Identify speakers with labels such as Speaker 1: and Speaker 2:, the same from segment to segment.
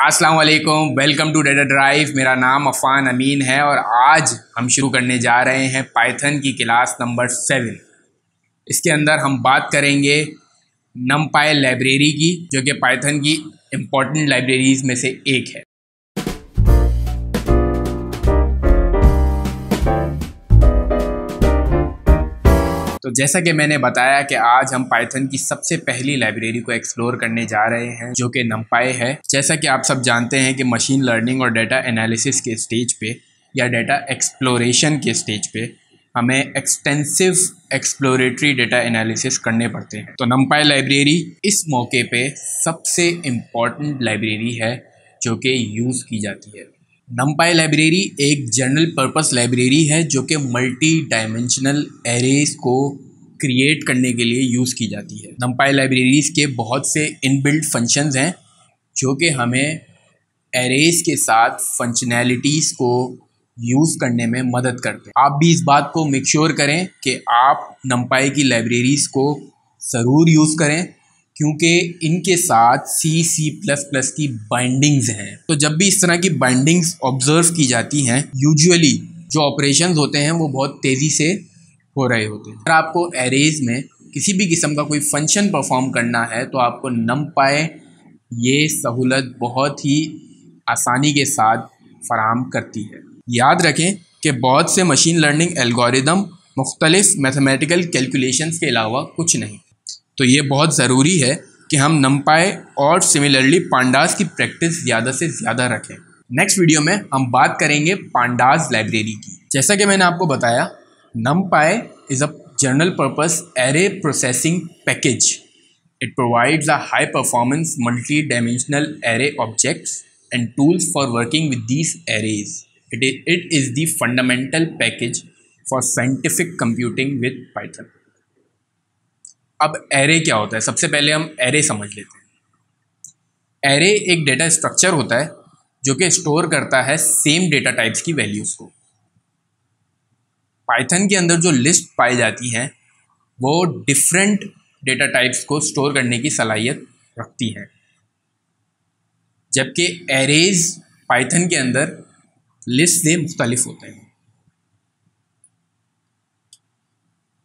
Speaker 1: अस्सलाम वालेकुम, welcome to data drive. मेरा नाम अफ़ान अमीन है और आज हम शुरू करने जा रहे हैं पाइथन की क्लास नंबर 7। इसके अंदर हम बात करेंगे नमपाई लाइब्रेरी की, जो कि पाइथन की इम्पॉर्टेंट लाइब्रेरीज़ में से एक है। तो जैसा कि मैंने बताया कि आज हम पाइथन की सबसे पहली लाइब्रेरी को एक्सप्लोर करने जा रहे हैं, जो कि नमपाई है। जैसा कि आप सब जानते हैं कि मशीन लर्निंग और डेटा एनालिसिस के स्टेज पे या डेटा एक्सप्लोरेशन के स्टेज पे हमें एक्सटेंसिव एक्सप्लोरेटरी डेटा एनालिसिस करने पड़ते हैं। तो नमपाई लाइब्रेरी इस मौके पे सबसे इम्पॉर्टेंट लाइब्रेरी है जो कि यूज़ की जाती है। नमपाई लाइब्रेरी एक जनरल पर्पस लाइब्रेरी है जो कि मल्टी डायमेंशनल एरेज को क्रिएट करने के लिए यूज़ की जाती है। नमपाई लाइब्रेरीज़ के बहुत से इनबिल्ट फंक्शंस हैं जो कि हमें एरेज के साथ फंक्शनैलिटीज़ को यूज़ करने में मदद करते हैं। आप भी इस बात को मेक श्योर करें कि आप नमपाई की लाइब्रेरीज़ को ज़रूर यूज़ करें, क्योंकि इनके साथ C++ की बाइंडिंग्स हैं। तो जब भी इस तरह की बाइंडिंग्स ऑब्जर्व की जाती हैं, यूजुअली जो ऑपरेशंस होते हैं वो बहुत तेज़ी से हो रहे होते हैं। अगर आपको एरेज में किसी भी किस्म का कोई फंक्शन परफॉर्म करना है तो आपको नमपाई ये सहूलत बहुत ही आसानी के साथ फराहम करती है। याद रखें कि बहुत से मशीन लर्निंग एल्गोरिदम मुख्तलिफ मैथमेटिकल कैलकुलेशंस के अलावा कुछ नहीं। तो ये बहुत ज़रूरी है कि हम नमपाई और सिमिलरली पांडास की प्रैक्टिस ज़्यादा से ज़्यादा रखें। नेक्स्ट वीडियो में हम बात करेंगे पांडास लाइब्रेरी की। जैसा कि मैंने आपको बताया, नमपाई is a general purpose array processing package. It provides a high performance multi dimensional array objects and tools for working with these arrays. It is the fundamental package for scientific computing with Python. अब array क्या होता है? सबसे पहले हम array समझ लेते हैं। एरे एक डेटा स्ट्रक्चर होता है जो कि स्टोर करता है सेम डेटा टाइप्स की वैल्यूज़ को। पाइथन के अंदर जो लिस्ट पाई जाती हैं वो डिफरेंट डेटा टाइप्स को स्टोर करने की सलाहियत रखती हैं, जबकि एरेज पाइथन के अंदर लिस्ट से मुख्तलिफ होते हैं।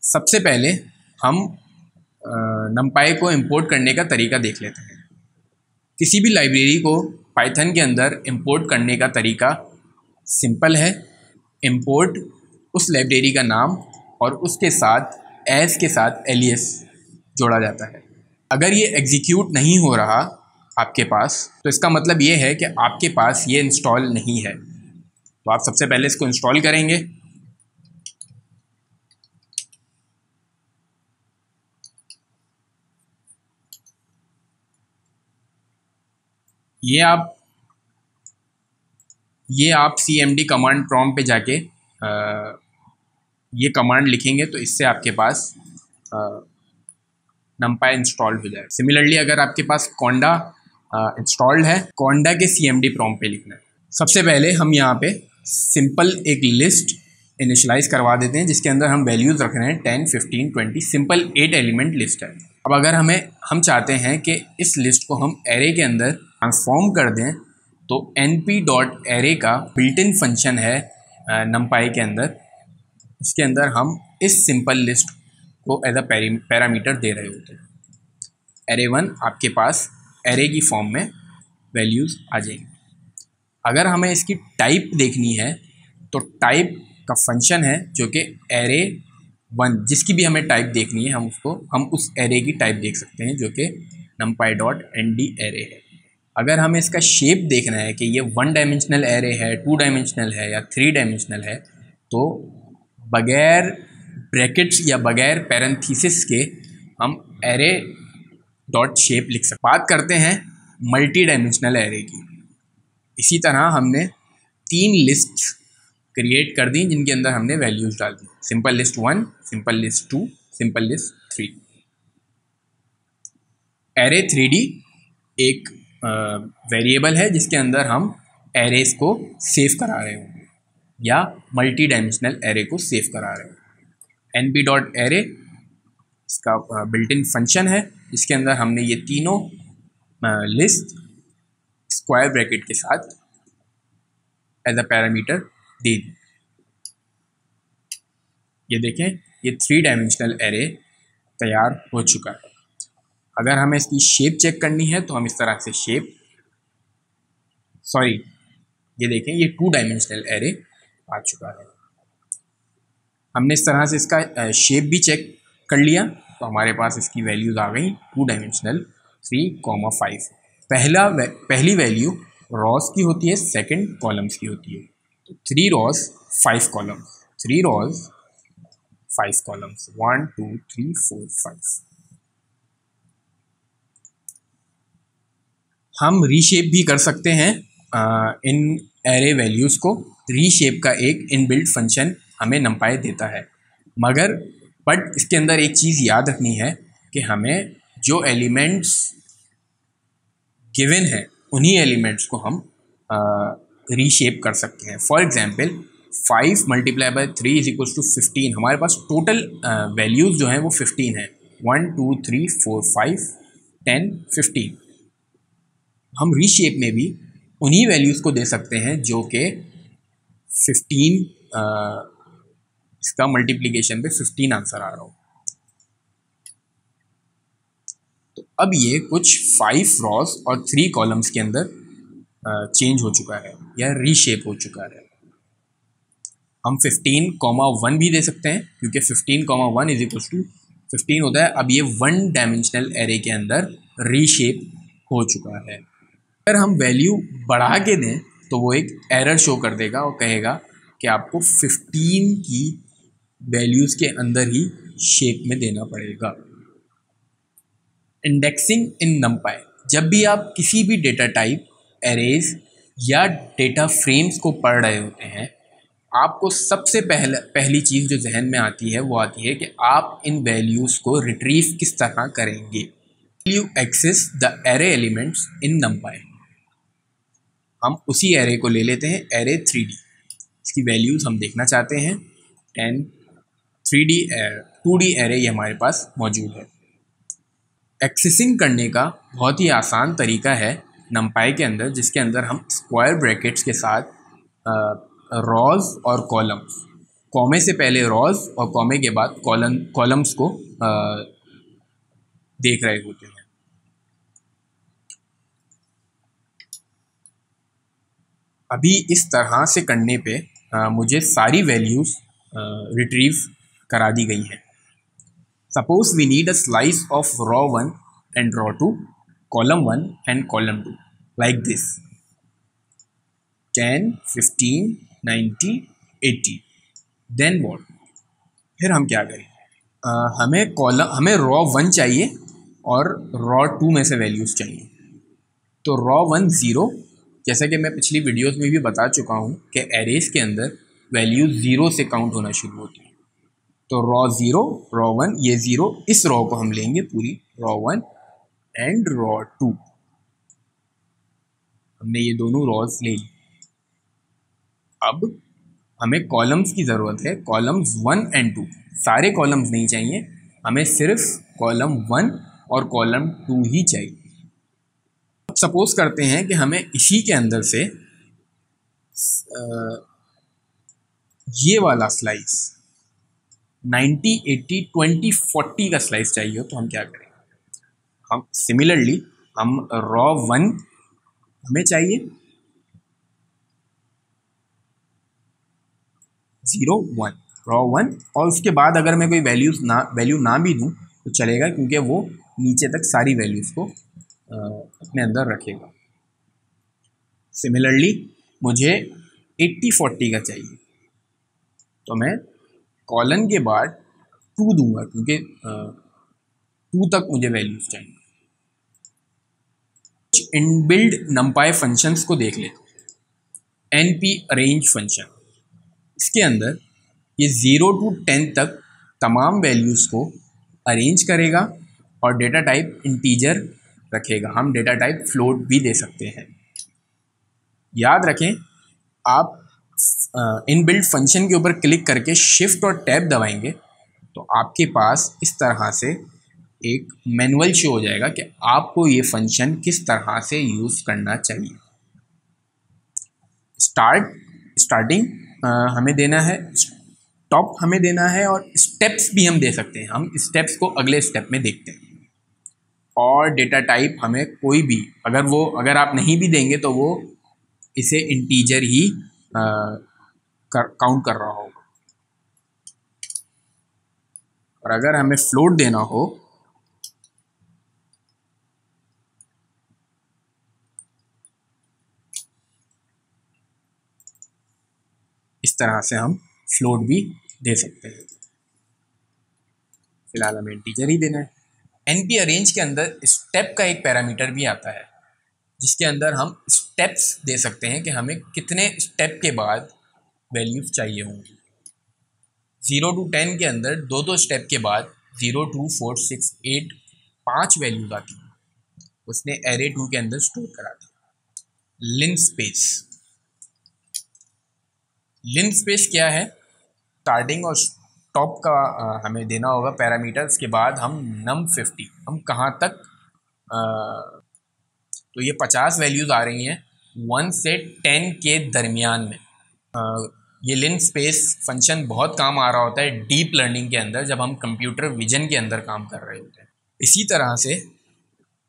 Speaker 1: सबसे पहले हम नमपाई को इंपोर्ट करने का तरीका देख लेते हैं। किसी भी लाइब्रेरी को पाइथन के अंदर इंपोर्ट करने का तरीका सिंपल है। इंपोर्ट उस लाइब्रेरी का नाम और उसके साथ एज के साथ एलियस जोड़ा जाता है। अगर ये एग्जीक्यूट नहीं हो रहा आपके पास, तो इसका मतलब ये है कि आपके पास ये इंस्टॉल नहीं है। तो आप सबसे पहले इसको इंस्टॉल करेंगे। ये आप cmd कमांड प्रॉम्प्ट पे जाके ये कमांड लिखेंगे तो इससे आपके पास नमपाई इंस्टॉल्ड हो जाएगा। सिमिलरली अगर आपके पास कॉन्डा इंस्टॉल्ड है, कॉन्डा के cmd प्रॉम्प्ट पे लिखना है। सबसे पहले हम यहाँ पे सिंपल एक लिस्ट इनिशलाइज करवा देते हैं जिसके अंदर हम वैल्यूज़ रख रहे हैं 10, 15, 20। सिंपल 8 एलिमेंट लिस्ट है। अब अगर हम चाहते हैं कि इस लिस्ट को हम एरे के अंदर ट्रांसफॉर्म कर दें, तो np.array का बिल्ट इन फंक्शन है नमपाई के अंदर। इसके अंदर हम इस सिंपल लिस्ट को एज अ पैरामीटर दे रहे होते हैं। array1 आपके पास एरे की फॉर्म में वैल्यूज़ आ जाएंगी। अगर हमें इसकी टाइप देखनी है तो टाइप का फंक्शन है जो कि array1, जिसकी भी हमें टाइप देखनी है हम उस एरे की टाइप देख सकते हैं जो कि numpy.nd array है। अगर हमें इसका शेप देखना है कि ये 1 डायमेंशनल एरे है, 2 डायमेंशनल है या 3 डायमेंशनल है, तो बगैर ब्रैकेट्स या बगैर पैरेंथेसिस के हम एरे डॉट शेप लिख सकते। बात करते हैं मल्टी डायमेंशनल एरे की। इसी तरह हमने 3 लिस्ट क्रिएट कर दी जिनके अंदर हमने वैल्यूज़ डाल दी। Simple list 1, simple list 2, simple list 3। Array 3D एक वेरिएबल है जिसके अंदर हम एरेज को सेव करा रहे होंगे या मल्टी डायमेंशनल एरे को सेव करा रहे हैं। np.array इसका बिल्ट इन फंक्शन है जिसके अंदर हमने ये तीनों लिस्ट स्क्वायर ब्रैकेट के साथ एज अ पैरामीटर दे दी। ये देखें, ये 3 डायमेंशनल एरे तैयार हो चुका है। अगर हमें इसकी शेप चेक करनी है तो हम इस तरह से शेप, ये देखें, ये 2 डायमेंशनल एरे आ चुका है। हमने इस तरह से इसका शेप भी चेक कर लिया तो हमारे पास इसकी वैल्यूज़ आ गई 2 डायमेंशनल 3,5। पहली वैल्यू रॉस की होती है, सेकंड कॉलम्स की होती है। तो 3 रॉस 5 कॉलम्स, 3 रॉस 5 कॉलम्स, 1 2 3 4 5। हम रीशेप भी कर सकते हैं इन एरे वैल्यूज़ को। रीशेप का एक इनबिल्ट फंक्शन हमें नंपाई देता है, बट इसके अंदर एक चीज़ याद रखनी है कि हमें जो एलिमेंट्स गिवन है उन्हीं एलिमेंट्स को हम रीशेप कर सकते हैं। For example 5 × 3 = 15। हमारे पास टोटल वैल्यूज़ जो हैं वो 15 हैं, 1 2 3 4 5 10 15। हम रीशेप में भी उन्हीं वैल्यूज़ को दे सकते हैं जो कि 15 इसका मल्टीप्लिकेशन पे 15 आंसर आ रहा हो। तो अब ये कुछ 5 रॉस और 3 कॉलम्स के अंदर चेंज हो चुका है या रीशेप हो चुका है। हम 15,1 भी दे सकते हैं क्योंकि 15,1 = 15 होता है। अब ये 1 डायमेंशनल एरे के अंदर रीशेप हो चुका है। अगर हम वैल्यू बढ़ा के दें तो वो एक एरर शो कर देगा और कहेगा कि आपको 15 की वैल्यूज़ के अंदर ही शेप में देना पड़ेगा। इंडेक्सिंग इन नंपाई, जब भी आप किसी भी डेटा टाइप, एरेज या डेटा फ्रेम्स को पढ़ रहे होते हैं, आपको सबसे पहली चीज़ जो जहन में आती है वो आती है कि आप इन वैल्यूज़ को रिट्रीव किस तरह करेंगे। You access the array elements in NumPy. हम उसी एरे को ले लेते हैं, एरे 3D। इसकी वैल्यूज़ हम देखना चाहते हैं। 10 3D 2D एरे ये हमारे पास मौजूद है। एक्सेसिंग करने का बहुत ही आसान तरीका है नंपाई के अंदर, जिसके अंदर हम स्क्वायर ब्रैकेट्स के साथ रॉज और कॉलम्स, कॉमे से पहले रॉज और कॉमे के बाद कॉलम्स को देख रहे होते हैं। अभी इस तरह से करने पे मुझे सारी वैल्यूज़ रिट्रीव करा दी गई हैं। Suppose we need a slice of row 1 and row 2, column 1 and column 2, like this 10 15 90 80। Then what? फिर हम क्या करें? हमें रॉ 1 चाहिए और रॉ 2 में से वैल्यूज़ चाहिए। तो रॉ 1 0, जैसा कि मैं पिछली वीडियोस में भी बता चुका हूँ कि एरेज के अंदर वैल्यू 0 से काउंट होना शुरू होती है। तो रॉ 0, रॉ 1, ये 0, इस रॉ को हम लेंगे पूरी, रॉ 1 एंड रॉ 2। हमने ये दोनों रॉज ले ली। अब हमें कॉलम्स की ज़रूरत है, कॉलम्स 1 एंड 2। सारे कॉलम्स नहीं चाहिए, हमें सिर्फ कॉलम 1 और कॉलम 2 ही चाहिए। सपोज करते हैं कि हमें इसी के अंदर से ये वाला स्लाइस 90 80 20 40 का स्लाइस चाहिए, तो हम क्या करें? हम सिमिलरली हम रॉ 1 हमें चाहिए 0 1, रॉ 1, और उसके बाद अगर मैं कोई वैल्यू ना भी दूं तो चलेगा, क्योंकि वो नीचे तक सारी वैल्यूज़ को अपने अंदर रखेगा। सिमिलरली मुझे 80 40 का चाहिए, तो मैं कॉलन के बाद 2 दूंगा, क्योंकि 2 तक मुझे वैल्यूज़ चाहिए। इनबिल्ड नंपाई फंक्शंस को देख लेते हैं। NP अरेंज फंक्शन, इसके अंदर ये 0 to 10 तक तमाम वैल्यूज़ को अरेंज करेगा और डेटा टाइप इंटीजर रखेगा। हम डेटा टाइप फ्लोट भी दे सकते हैं। याद रखें, आप इनबिल्ट फंक्शन के ऊपर क्लिक करके शिफ्ट और टैब दबाएंगे तो आपके पास इस तरह से एक मैनुअल शो हो जाएगा कि आपको ये फंक्शन किस तरह से यूज़ करना चाहिए। स्टार्टिंग हमें देना है, स्टॉप हमें देना है, और स्टेप्स भी हम दे सकते हैं। हम स्टेप्स को अगले स्टेप में देखते हैं। और डेटा टाइप हमें कोई भी, अगर आप नहीं भी देंगे तो वो इसे इंटीजर ही काउंट कर रहा होगा। और अगर हमें फ्लोट देना हो इस तरह से हम फ्लोट भी दे सकते हैं। फिलहाल हमें इंटीजर ही देना है। एनपी अरेंज के अंदर स्टेप का एक पैरामीटर भी आता है, जिसके अंदर हम स्टेप्स दे सकते हैं कि हमें कितने स्टेप के बाद वैल्यूज चाहिए होंगी। 0 to 10 के अंदर 2 स्टेप के बाद 0, 2, 4, 6, 8 5 वैल्यूज आती हैं, उसने एरे 2 के अंदर स्टोर करा दी। लिनस्पेस क्या है? स्टार्टिंग और स्टॉप का हमें देना होगा पैरामीटर्स के बाद हम num50 हम कहाँ तक तो ये 50 वैल्यूज़ आ रही हैं 1 से 10 के दरमियान में। ये लिनस्पेस फंक्शन बहुत काम आ रहा होता है डीप लर्निंग के अंदर, जब हम कंप्यूटर विजन के अंदर काम कर रहे होते हैं। इसी तरह से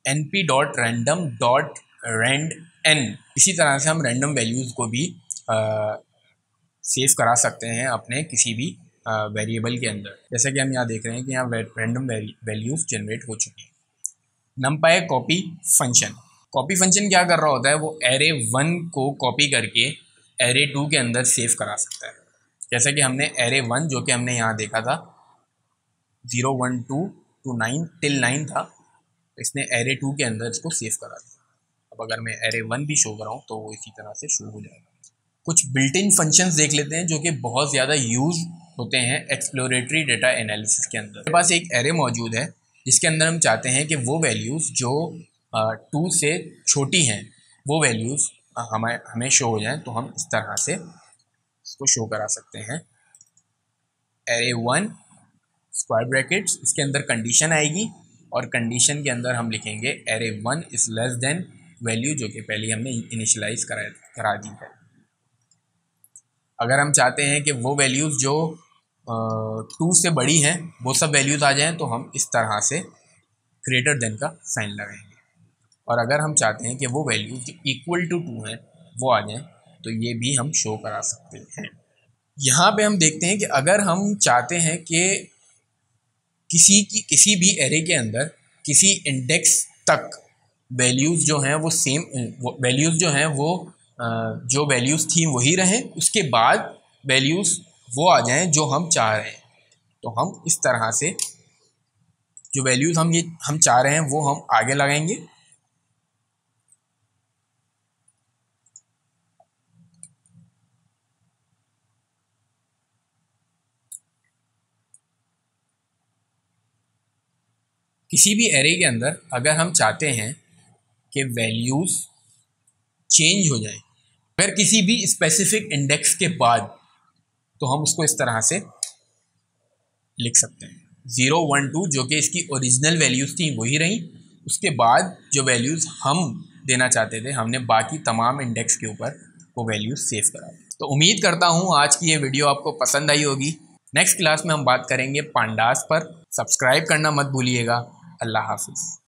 Speaker 1: np.random.randn, इसी तरह से हम रैंडम वैल्यूज़ को भी सेव करा सकते हैं अपने किसी भी वेरिएबल के अंदर। जैसे कि हम यहाँ देख रहे हैं कि यहाँ रैंडम वैल्यूज़ जनरेट हो चुकी हैं। numpy कॉपी फंक्शन क्या कर रहा होता है? वो एरे 1 को कॉपी करके एरे 2 के अंदर सेव करा सकता है। जैसे कि हमने एरे 1 जो कि हमने यहाँ देखा था 0, 1, 2 to 9 till 9 था, इसने एरे 2 के अंदर इसको सेव करा दिया। अब अगर मैं एरे 1 भी शो कराऊँ तो वो इसी तरह से शो हो जाएगा। कुछ बिल्ट इन फंक्शंस देख लेते हैं जो कि बहुत ज़्यादा यूज होते हैं एक्सप्लोरेटरी डेटा एनालिसिस के अंदर। मेरे पास एक एरे मौजूद है जिसके अंदर हम चाहते हैं कि वो वैल्यूज़ जो 2 से छोटी हैं वो वैल्यूज़ हमें शो हो जाएं, तो हम इस तरह से इसको शो करा सकते हैं। एरे 1 स्क्वायर ब्रैकेट्स, इसके अंदर कंडीशन आएगी और कंडीशन के अंदर हम लिखेंगे array 1 is less than value जो कि पहले हमने इनिशियलाइज करा दी है। अगर हम चाहते हैं कि वो वैल्यूज़ जो 2 से बड़ी हैं वो सब वैल्यूज़ आ जाएं, तो हम इस तरह से ग्रेटर देन का साइन लगाएंगे। और अगर हम चाहते हैं कि वो वैल्यूज़ जो इक्वल टू 2 हैं वो आ जाएं, तो ये भी हम शो करा सकते हैं। यहाँ पे हम देखते हैं कि अगर हम चाहते हैं कि किसी भी एरे के अंदर किसी इंडेक्स तक वैल्यूज़ जो हैं वो सेम वैल्यूज़ जो हैं वो जो वैल्यूज़ थी वही रहें, उसके बाद वैल्यूज़ वो आ जाएं जो हम चाह रहे हैं, तो हम इस तरह से जो वैल्यूज़ हम चाह रहे हैं वो हम आगे लगाएंगे। किसी भी एरे के अंदर अगर हम चाहते हैं कि वैल्यूज़ चेंज हो जाएं, अगर किसी भी स्पेसिफिक इंडेक्स के बाद, तो हम उसको इस तरह से लिख सकते हैं 0, 1, 2 जो कि इसकी ओरिजिनल वैल्यूज़ थी वही रहीं, उसके बाद जो वैल्यूज़ हम देना चाहते थे हमने बाकी तमाम इंडेक्स के ऊपर वो वैल्यूज़ सेव करा दी। तो उम्मीद करता हूँ आज की ये वीडियो आपको पसंद आई होगी। नेक्स्ट क्लास में हम बात करेंगे पांडास पर। सब्सक्राइब करना मत भूलिएगा। अल्लाह हाफिज़।